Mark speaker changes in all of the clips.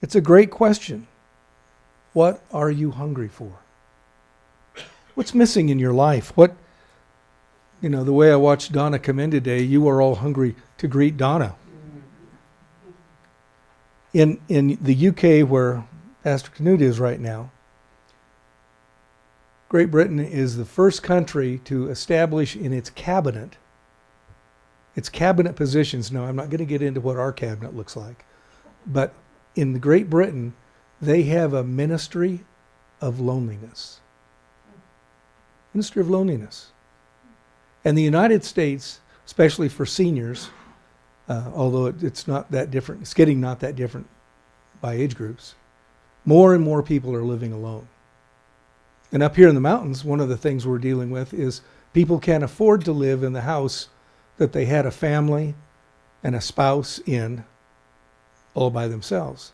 Speaker 1: It's a great question. What are you hungry for? What's missing in your life? The way I watched Donna come in today, you are all hungry to greet Donna. In the UK, where Pastor Knut is right now, Great Britain is the first country to establish in its cabinet positions. Now, I'm not going to get into what our cabinet looks like, but in Great Britain, they have a ministry of loneliness. Ministry of loneliness. And the United States, especially for seniors, although it's not that different, it's getting not that different by age groups, more and more people are living alone. And up here in the mountains, one of the things we're dealing with is people can't afford to live in the house that they had a family and a spouse in all by themselves.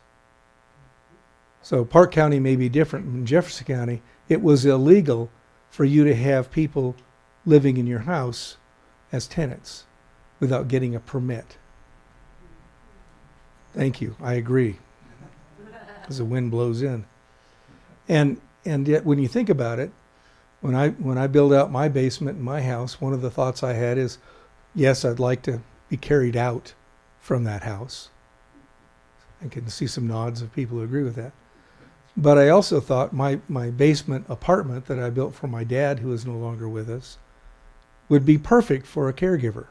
Speaker 1: So Park County may be different. In Jefferson County, it was illegal for you to have people living in your house as tenants without getting a permit. Thank you. I agree. As the wind blows in. And yet when you think about it, when I build out my basement in my house, one of the thoughts I had is, yes, I'd like to be carried out from that house. I can see some nods of people who agree with that. But I also thought my basement apartment that I built for my dad, who is no longer with us, would be perfect for a caregiver.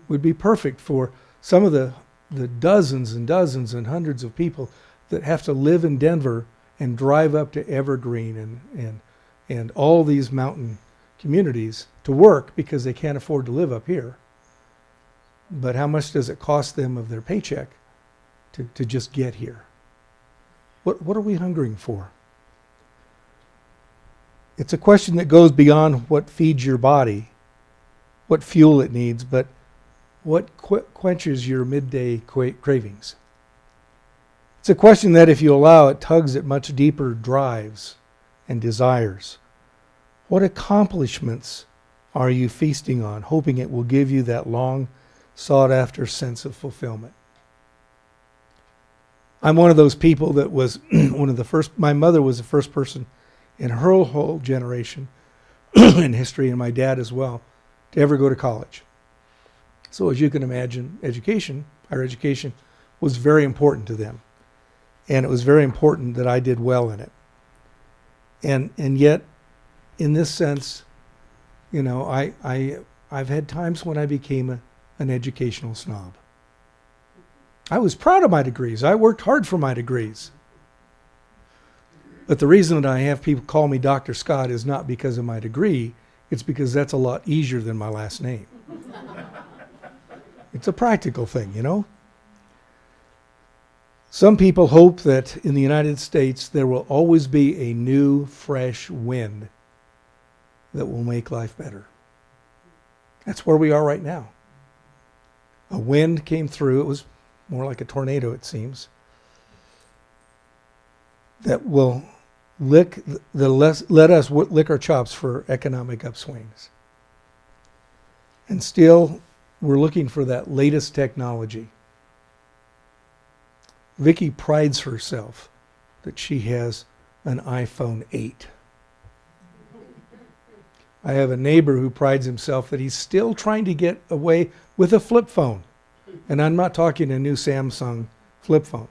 Speaker 1: Would be perfect for some of the dozens and dozens and hundreds of people that have to live in Denver and drive up to Evergreen and all these mountain communities to work because they can't afford to live up here. But how much does it cost them of their paycheck to just get here? What are we hungering for? It's a question that goes beyond what feeds your body, what fuel it needs, but what quenches your midday cravings. It's a question that, if you allow it, tugs at much deeper drives and desires. What accomplishments are you feasting on, hoping it will give you that long sought-after sense of fulfillment? I'm one of those people that was one of the first. My mother was the first person in her whole generation in history, and my dad as well, to ever go to college. So as you can imagine, higher education, was very important to them. And it was very important that I did well in it. And yet, in this sense, I've had times when I became an educational snob. I was proud of my degrees. I worked hard for my degrees. But the reason that I have people call me Dr. Scott is not because of my degree. It's because that's a lot easier than my last name. It's a practical thing, Some people hope that in the United States there will always be a new, fresh wind that will make life better. That's where we are right now. A wind came through. It was more like a tornado, it seems, that will let us lick our chops for economic upswings. And still, we're looking for that latest technology. Vicky prides herself that she has an iPhone 8. I have a neighbor who prides himself that he's still trying to get away with a flip phone. And I'm not talking a new Samsung flip phone.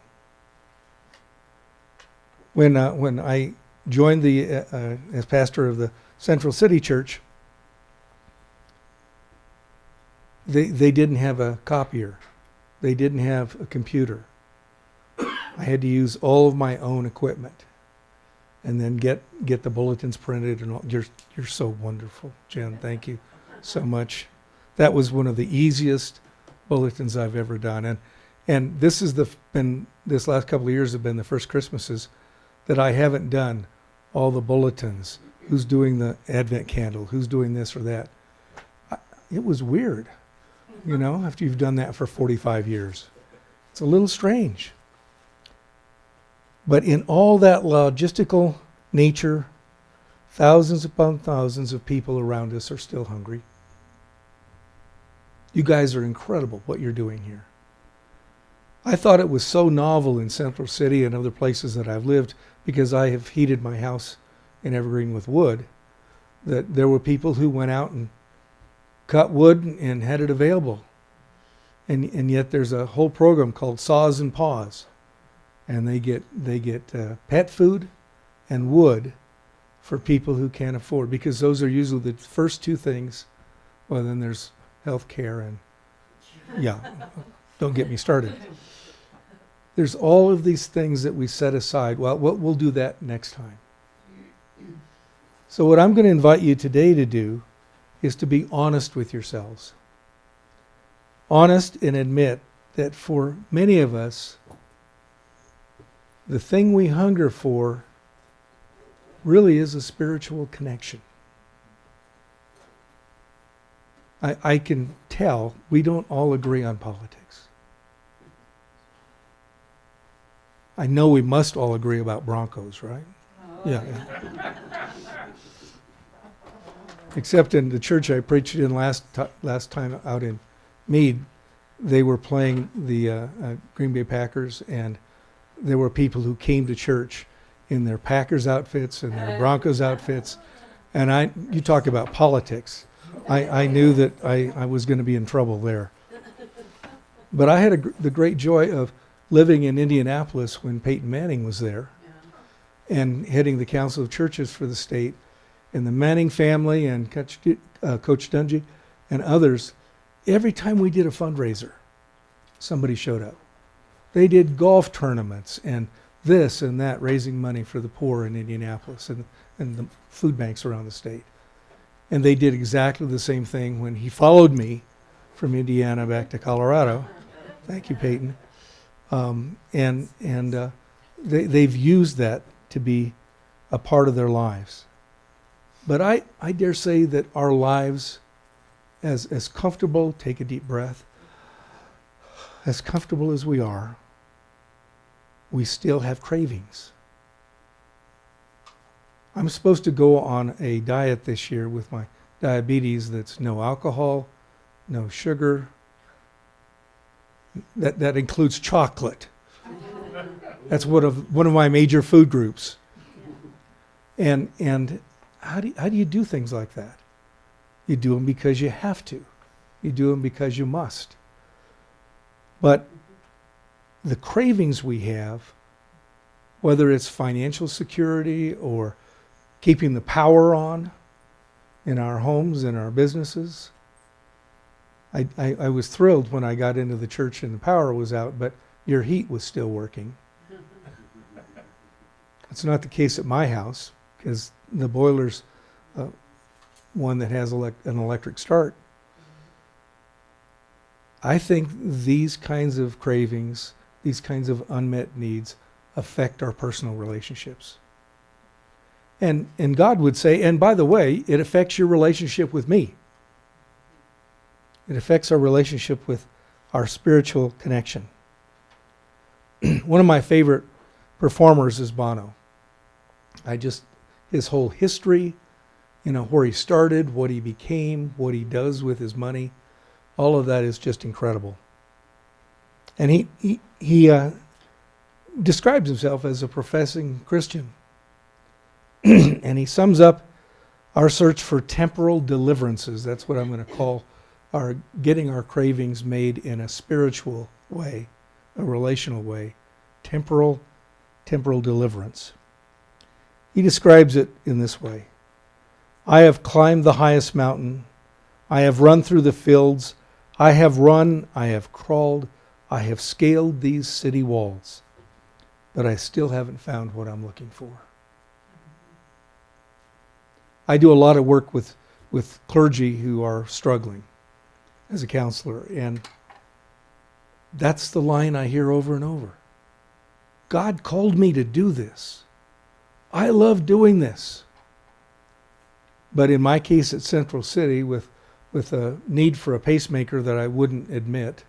Speaker 1: When I joined as pastor of the Central City Church, they didn't have a copier. They didn't have a computer. I had to use all of my own equipment, and then get the bulletins printed and all. You're so wonderful, Jen. Thank you so much. That was one of the easiest bulletins I've ever done, and this last couple of years have been the first Christmases that I haven't done all the bulletins. Who's doing the Advent candle? Who's doing this or that? It was weird, after you've done that for 45 years. It's a little strange. But in all that logistical nature, thousands upon thousands of people around us are still hungry. You guys are incredible, what you're doing here. I thought it was so novel in Central City and other places that I've lived, because I have heated my house in Evergreen with wood, that there were people who went out and cut wood and had it available. And yet there's a whole program called Saws and Paws, and they get pet food and wood for people who can't afford, because those are usually the first two things. Well, then there's health care and, yeah, don't get me started. There's all of these things that we set aside. Well, we'll do that next time. So what I'm going to invite you today to do is to be honest with yourselves. Honest and admit that for many of us, the thing we hunger for really is a spiritual connection. I can tell we don't all agree on politics. I know we must all agree about Broncos, right? Oh. Yeah. Except in the church I preached in last time out in Meade, they were playing the Green Bay Packers, and there were people who came to church in their Packers outfits and their Broncos outfits. And you talk about politics. I knew that I was going to be in trouble there. But I had the great joy of living in Indianapolis when Peyton Manning was there, and heading the Council of Churches for the state. And the Manning family and Coach Dungy and others, every time we did a fundraiser, somebody showed up. They did golf tournaments and this and that, raising money for the poor in Indianapolis and the food banks around the state. And they did exactly the same thing when he followed me from Indiana back to Colorado. Thank you, Peyton. They've used that to be a part of their lives. But I dare say that our lives, as comfortable, take a deep breath, as comfortable as we are, we still have cravings. I'm supposed to go on a diet this year with my diabetes that's no alcohol, no sugar. That includes chocolate. That's one of my major food groups. And how do you do things like that? You do them because you have to. You do them because you must. But the cravings we have, whether it's financial security or keeping the power on in our homes and our businesses. I was thrilled when I got into the church and the power was out, but your heat was still working. It's not the case at my house, because the boiler's one that has an electric start. I think these kinds of cravings, these kinds of unmet needs affect our personal relationships. And God would say, and by the way, it affects your relationship with me. It affects our relationship with our spiritual connection. One of my favorite performers is Bono. His whole history, where he started, what he became, what he does with his money, all of that is just incredible. And he describes himself as a professing Christian. And he sums up our search for temporal deliverances. That's what I'm going to call our getting our cravings made in a spiritual way, a relational way, temporal deliverance. He describes it in this way. I have climbed the highest mountain. I have run through the fields. I have run, I have crawled, I have scaled these city walls, but I still haven't found what I'm looking for. I do a lot of work with clergy who are struggling as a counselor, and that's the line I hear over and over. God called me to do this. I love doing this. But in my case at Central City, with a need for a pacemaker that I wouldn't admit,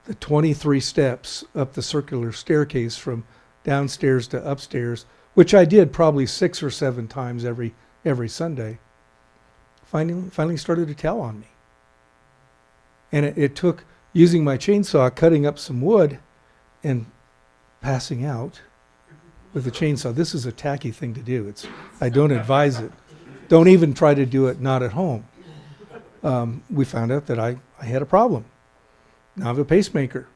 Speaker 1: the 23 steps up the circular staircase from downstairs to upstairs, which I did probably 6 or 7 times every Sunday, finally started to tell on me. And it took using my chainsaw, cutting up some wood, and passing out with the chainsaw. This is a tacky thing to do. I don't advise it. Don't even try to do it not at home. We found out that I had a problem. Now I have a pacemaker.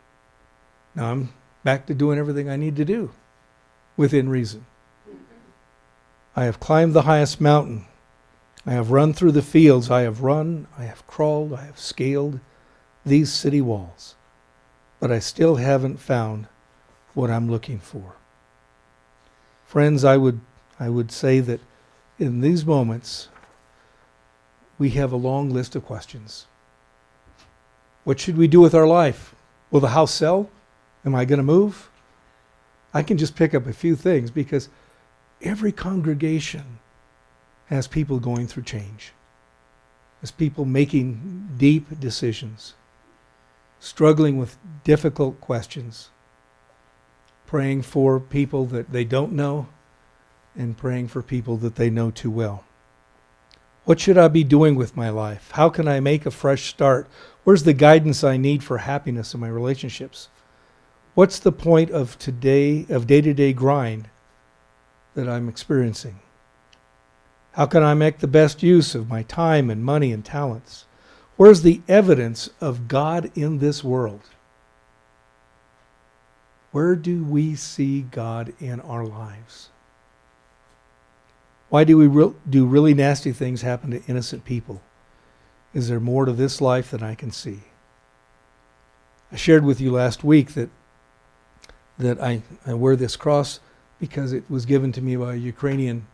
Speaker 1: Now I'm back to doing everything I need to do within reason. I have climbed the highest mountain. I have run through the fields. I have run, I have crawled, I have scaled these city walls. But I still haven't found what I'm looking for. Friends, I would say that in these moments, we have a long list of questions. What should we do with our life? Will the house sell? Am I going to move? I can just pick up a few things because every congregation has people going through change, has people making deep decisions, struggling with difficult questions, praying for people that they don't know, and praying for people that they know too well. What should I be doing with my life? How can I make a fresh start? Where's the guidance I need for happiness in my relationships? What's the point of day-to-day grind that I'm experiencing? How can I make the best use of my time and money and talents? Where's the evidence of God in this world? Where do we see God in our lives? Why do do really nasty things happen to innocent people? Is there more to this life than I can see? I shared with you last week that I wear this cross because it was given to me by a Ukrainian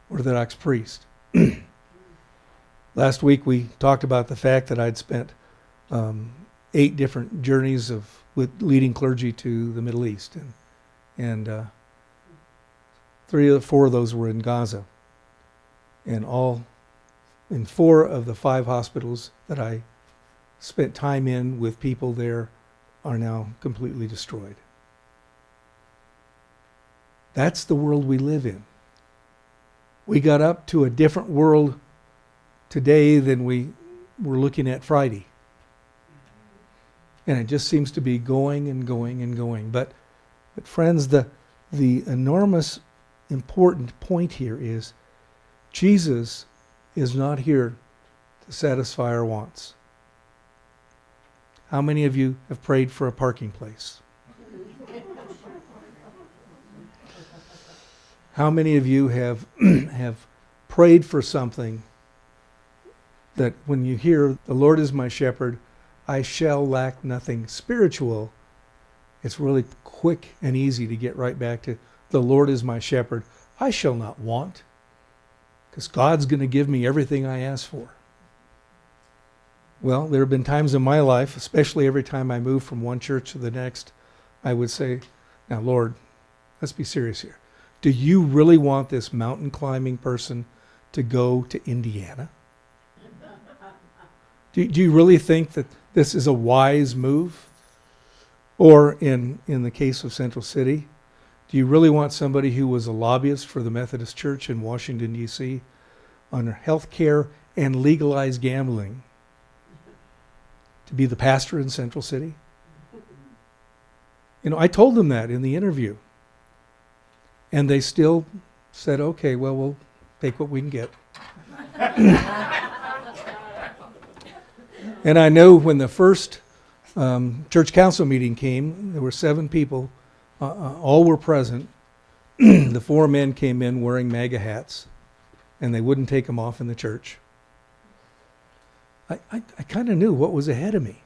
Speaker 1: Orthodox priest. Last week we talked about the fact that I'd spent 8 different journeys with leading clergy to the Middle East, and 3 or 4 of those were in Gaza, and all in 4 of the 5 hospitals that I spent time in with people there are now completely destroyed. That's the world we live in. We got up to a different world today than we were looking at Friday. And it just seems to be going and going and going. But friends, the enormous important point here is Jesus is not here to satisfy our wants. How many of you have prayed for a parking place? How many of you have prayed for something that when you hear, the Lord is my shepherd, I shall lack nothing spiritual, it's really quick and easy to get right back to, the Lord is my shepherd, I shall not want, because God's going to give me everything I ask for. Well, there have been times in my life, especially every time I move from one church to the next, I would say, now Lord, let's be serious here. Do you really want this mountain climbing person to go to Indiana? Do you really think that this is a wise move? Or in the case of Central City, do you really want somebody who was a lobbyist for the Methodist Church in Washington, D.C. on health care and legalized gambling to be the pastor in Central City? You know, I told them that in the interview. And they still said, okay, well, we'll take what we can get. And I know when the first church council meeting came, there were 7 people, all were present. The 4 men came in wearing MAGA hats, and they wouldn't take them off in the church. I kind of knew what was ahead of me.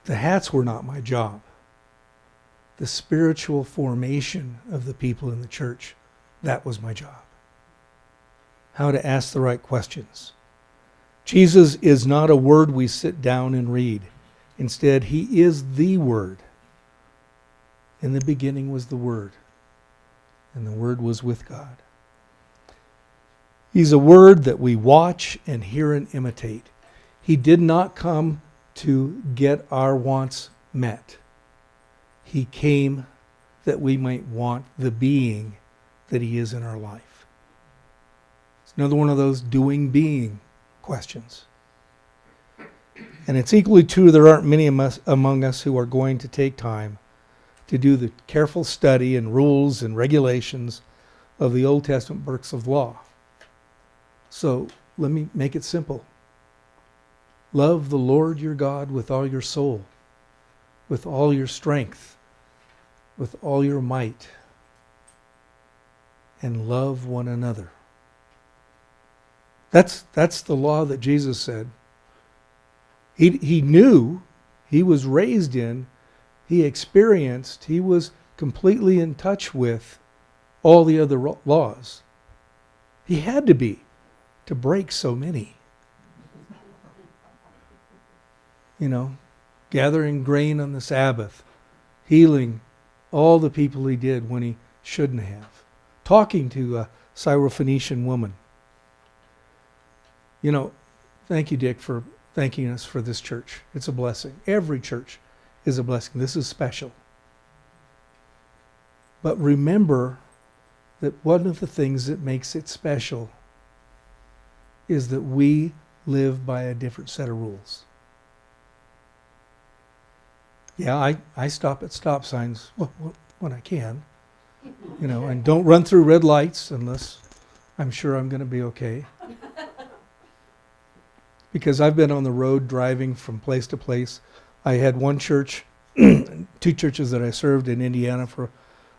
Speaker 1: The hats were not my job. The spiritual formation of the people in the church, that was my job. How to ask the right questions. Jesus is not a word we sit down and read. Instead, he is the Word. In the beginning was the Word, and the Word was with God. He's a Word that we watch and hear and imitate. He did not come to get our wants met. He came that we might want the being that he is in our life. It's another one of those doing being questions. And it's equally true there aren't many among us who are going to take time to do the careful study and rules and regulations of the Old Testament books of law. So let me make it simple. Love the Lord your God with all your soul, with all your strength, with all your might, and love one another. That's the law that Jesus said. He knew, he was raised in, he experienced, he was completely in touch with all the other laws. He had to be, to break so many. You know, gathering grain on the Sabbath, healing all the people he did when he shouldn't have, talking to a Syrophoenician woman. You know, thank you, Dick, for thanking us for this church. It's a blessing. Every church is a blessing. This is special. But remember that one of the things that makes it special is that we live by a different set of rules. Yeah, I stop at stop signs when I can, you know, and don't run through red lights unless I'm sure I'm going to be okay. Because I've been on the road driving from place to place. I had one church, 2 churches that I served in Indiana for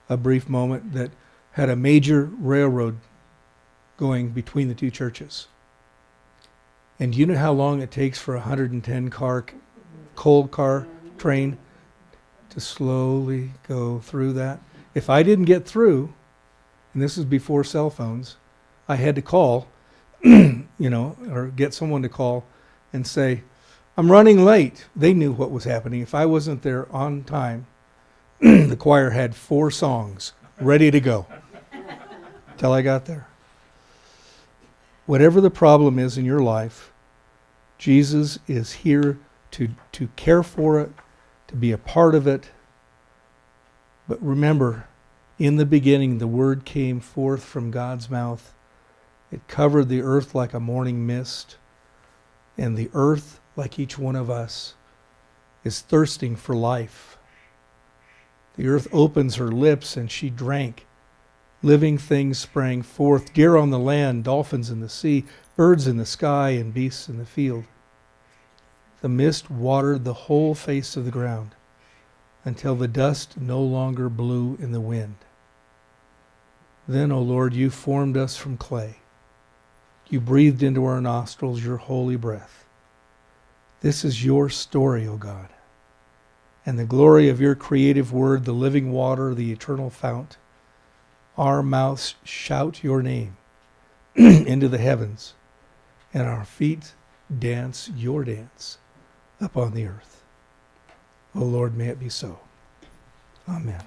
Speaker 1: a brief moment that had a major railroad going between the 2 churches. And do you know how long it takes for a 110-car cold car train to slowly go through that? If I didn't get through, and this is before cell phones, I had to call, you know, or get someone to call and say, I'm running late. They knew what was happening. If I wasn't there on time, the choir had 4 songs ready to go till I got there. Whatever the problem is in your life, Jesus is here to care for it, to be a part of it. But remember, in the beginning, the Word came forth from God's mouth. It covered the earth like a morning mist. And the earth, like each one of us, is thirsting for life. The earth opens her lips and she drank. Living things sprang forth, deer on the land, dolphins in the sea, birds in the sky, and beasts in the field. The mist watered the whole face of the ground until the dust no longer blew in the wind. Then, O Lord, you formed us from clay. You breathed into our nostrils your holy breath. This is your story, O God, and the glory of your creative word, the living water, the eternal fount. Our mouths shout your name into the heavens, and our feet dance your dance upon the earth. O Lord, may it be so. Amen.